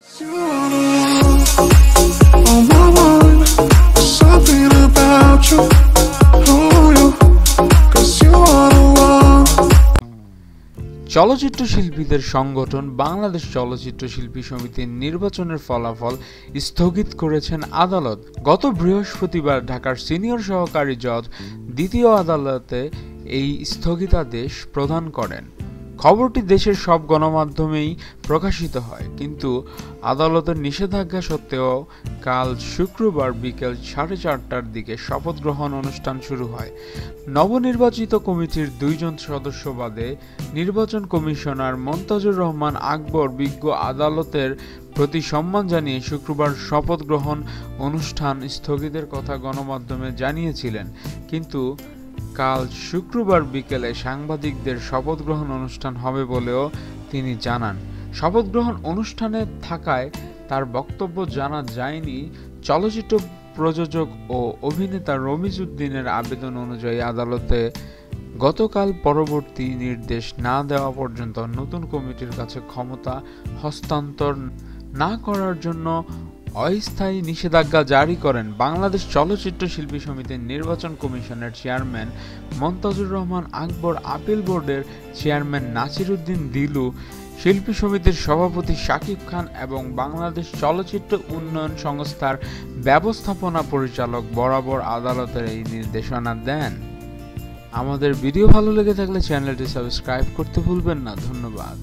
চলচ্চিত্র শিল্পীদের সংগঠন বাংলাদেশ চলচ্চিত্র শিল্পী সমিতির নির্বাচনের ফলাফল স্থগিত করেছেন আদালত। গত বৃহস্পতিবার ঢাকার সিনিয়র সহকারী জজ দ্বিতীয় আদালতে এই স্থগিতাদেশ প্রদান করেন। খবরটি দেশের সব গণমাধ্যমেই প্রকাশিত হয়, কিন্তু আদালতের নিষেধাজ্ঞা সত্ত্বেও কাল শুক্রবার বিকেল 4:30টার দিকে শপথ গ্রহণ অনুষ্ঠান শুরু হয়। নবনির্বাচিত কমিটির 2 জন সদস্য বাদে নির্বাচন কমিশনার মন্তাজুর রহমান আকবর বিজ্ঞ আদালতের প্রতি সম্মান জানিয়ে শুক্রবার শপথ গ্রহণ অনুষ্ঠান স্থগিতের কথা গণমাধ্যমে জানিয়েছিলেন, কিন্তু কাল শুক্রবার বিকেলে সাংবাদিকদের শপথ গ্রহণ অনুষ্ঠান হবে বলেও তিনি জানান। শপথ গ্রহণ অনুষ্ঠানে থাকায় তার বক্তব্য জানা যায়নি। চলচ্চিত্র প্রযোজক ও অভিনেতা রমিজ উদ্দিনের আবেদন অনুযায়ী আদালতে গতকাল পরবর্তী নির্দেশ না দেওয়া পর্যন্ত নতুন কমিটির কাছে ক্ষমতা হস্তান্তর না করার জন্য অস্থায়ী নিষেধাজ্ঞা জারি করেন বাংলাদেশ চলচ্চিত্র শিল্পী সমিতির নির্বাচন কমিশনের চেয়ারম্যান মন্তাজুর রহমান আকবর, আপিল বোর্ডের চেয়ারম্যান নাসির উদ্দিন দিলু, শিল্পী সমিতির সভাপতি শাকিব খান এবং বাংলাদেশ চলচ্চিত্র উন্নয়ন সংস্থার ব্যবস্থাপনা পরিচালক বরাবর আদালতের এই নির্দেশনা দেন। আমাদের ভিডিও ভালো লেগে থাকলে চ্যানেলটি সাবস্ক্রাইব করতে ভুলবেন না। ধন্যবাদ।